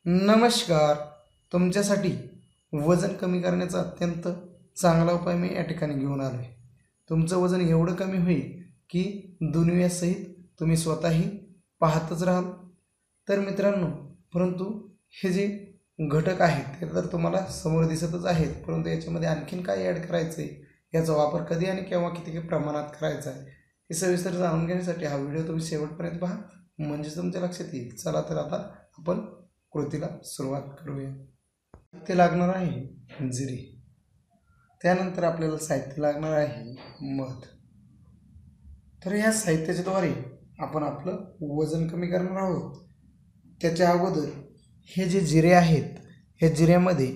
नमस्कार. तुमच्यासाठी वजन कमी करण्याचा अत्यंत चांगला उपाय मी या ठिकाणी घेऊन आलो आहे. तुमचं वजन एवढं कमी होईल की दुनियासहित तुम्ही स्वतःही पाहतच राहाल. तर मित्रांनो, परंतु हे जे घटक आहेत ते तर तुम्हाला समोर दिसतच आहेत, परंतु याच्यामध्ये आणखीन काय ॲड करायचं आहे, याचा वापर कधी आणि केव्हा किती प्रमाणात करायचा आहे हे सविस्तर जाणून घेण्यासाठी हा व्हिडिओ तुम्ही शेवटपर्यंत पहा, म्हणजे तुमच्या लक्षात येईल. चला तर आता आपण कृतीला सुरुवात करूया. साहित्य लागणार आहे जिरे, त्यानंतर आपल्याला साहित्य लागणार आहे मध. तर या साहित्याच्याद्वारे आपण आपलं वजन कमी करणार आहोत. त्याच्या अगोदर हे जे जिरे आहेत, हे जिऱ्यामध्ये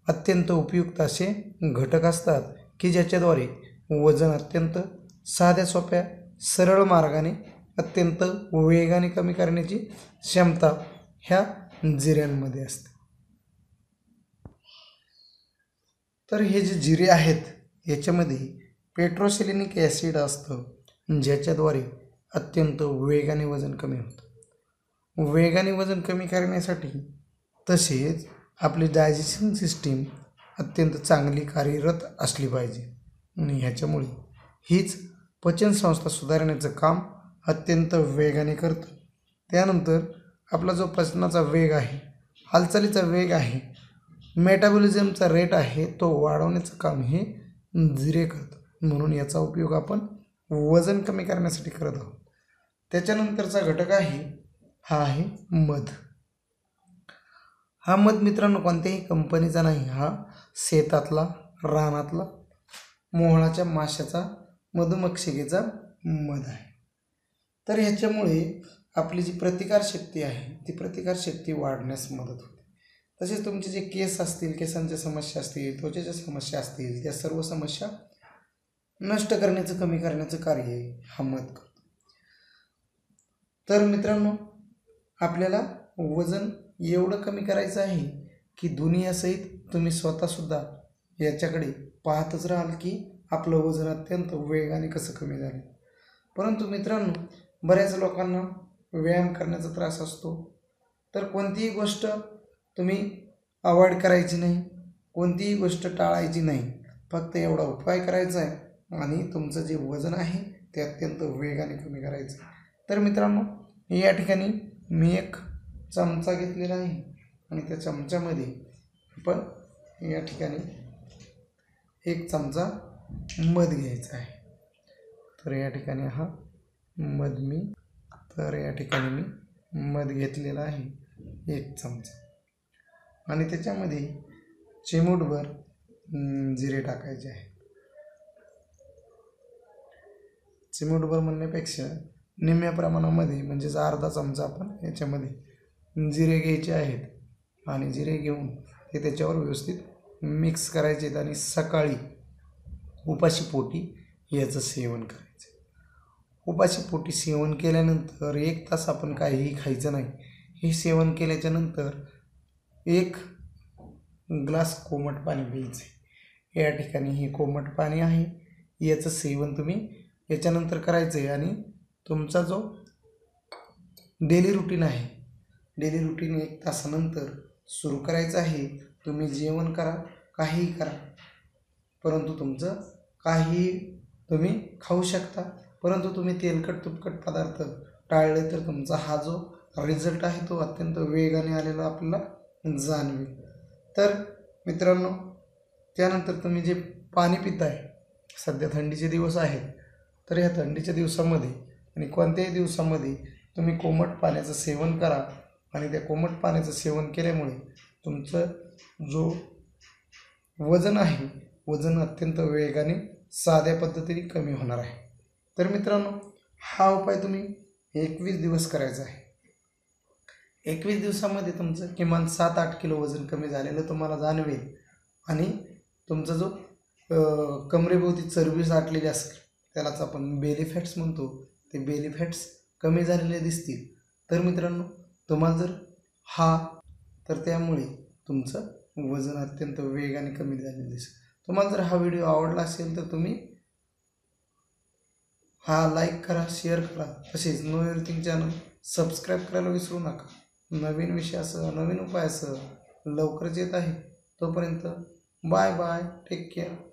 अत्यंत उपयुक्त असे घटक असतात की ज्याच्याद्वारे वजन अत्यंत साध्या सोप्या सरळ मार्गाने अत्यंत वेगाने कमी करण्याची क्षमता ह्या जिऱ्यांमध्ये असते. तर हे जे जिरे आहेत याच्यामध्ये पेट्रोसेलिनिक ॲसिड असतं, ज्याच्याद्वारे अत्यंत वेगाने वजन कमी होतं. वेगाने वजन कमी करण्यासाठी तसेच आपली डायजेशन सिस्टीम अत्यंत चांगली कार्यरत असली पाहिजे आणि ह्याच्यामुळे हीच पचनसंस्था सुधारण्याचं काम अत्यंत वेगाने करतं. त्यानंतर आपला जो पचनाचा वेग आहे, हालचालीचा वेग आहे, मेटाबॉलिझमचा रेट आहे, तो वाढवण्याचं काम हे जिरे करतं. म्हणून याचा उपयोग आपण वजन कमी करण्यासाठी करत आहोत. त्याच्यानंतरचा घटक आहे हा आहे मध. हा मध मित्रांनो कोणत्याही कंपनीचा नाही, हा शेतातला, रानातला, मोहळाच्या माशाचा, मधुमक्षिकेचा मध आहे. तर ह्याच्यामुळे आपली जी प्रतिकारशक्ती आहे ती प्रतिकारशक्ती वाढण्यास मदत होते. तसेच तुमचे जे केस असतील, केसांच्या समस्या असतील, त्वचेच्या समस्या असतील, त्या सर्व समस्या नष्ट करण्याचं, कमी करण्याचं कार्य हा मध करतो. तर मित्रांनो, आपल्याला वजन एवढं कमी करायचं आहे की दुनियासहित तुम्ही स्वतःसुद्धा याच्याकडे पाहतच राहाल की आपलं वजन अत्यंत वेगाने कसं कमी झालं. परंतु मित्रांनो, बऱ्याच लोकांना व्यायाम करण्याचा त्रास असतो. तर कोणतीही गोष्ट तुम्ही अवॉइड करायची नाही, कोणतीही गोष्ट टाळायची नाही. फक्त एवढा उपाय करायचा आहे आणि तुमचं जे वजन आहे ते अत्यंत वेगाने कमी करायचं. तर मित्रांनो, या ठिकाणी मी एक चमचा घेतलेला आहे आणि त्या चमच्यामध्ये आपण या ठिकाणी एक चमचा मध घ्यायचा आहे. तर या ठिकाणी हा मध मी मध घेतलेला आहे एक चमचा आणि त्याच्यामध्ये चिमूटभर जिरे टाकायचे आहे. चिमूटभर म्हणण्यापेक्षा निम्म्या प्रमाणामध्ये म्हणजेच अर्धा चमचा आपण याच्यामध्ये जिरे घ्यायचे आहेत आणि जिरे घेऊन ते त्याच्यावर व्यवस्थित मिक्स करायचे आहेत आणि सकाळी उपाशी पोटी याचं सेवन करायचं. उपाशी पोटी सेवन केल्यानंतर 1 तास आपण काहीही खायचं नाही. हे सेवन केल्याच्या नंतर 1 ग्लास कोमट पाणी प्यायचं आहे. या ठिकाणी हे कोमट पाणी आहे, याचं सेवन तुम्ही याच्यानंतर करायचं आहे आणि तुमचा जो डेली रुटीन आहे, डेली रुटीन 1 तासानंतर सुरू करायचं आहे. तुम्ही जेवण करा, काहीही करा, परंतु तुमचं काहीही तुम्ही खाऊ शकता, परंतु तुम्ही तेलकट तुपकट पदार्थ टाळले तर तुमचा हा जो रिझल्ट आहे तो अत्यंत वेगाने आलेला आपल्याला जाणवेल. तर मित्रांनो, त्यानंतर तुम्ही जे पाणी पिताय, सध्या थंडीचे दिवस आहेत, तर या थंडीच्या दिवसामध्ये आणि कोणत्याही दिवसामध्ये तुम्ही कोमट पाण्याचं सेवन करा आणि त्या कोमट पाण्याचं सेवन केल्यामुळे तुमचं जो वजन आहे, वजन अत्यंत वेगाने साध्या पद्धतीने कमी होणार आहे. तर मित्रांनो, हा उपाय तुम्ही 21 दिवस करायचा आहे. 21 दिवसामध्ये तुमचं किमान 7-8 किलो वजन कमी झालेलं तुम्हाला जाणवेल आणि तुमचा जो कमरेभोवती चरबी साठलेली असेल, त्यालाच आपण बेली फॅट्स म्हणतो, ते बेली फॅट्स कमी झालेले दिसतील. तर मित्रांनो, तुम्हाला जर तर त्यामुळे तुमचं वजन अत्यंत वेगाने कमी झालेलं दिसेल. तुम्हाला जर हा व्हिडिओ आवडला असेल तर तुम्ही हा लाईक करा, शेअर करा, तसेच नो एव्हरीथिंग चॅनल सबस्क्राईब करायला विसरू नका. नवीन विषयासह नवीन उपायासह लवकरच येत आहे. तोपर्यंत बाय बाय, टेक केअर.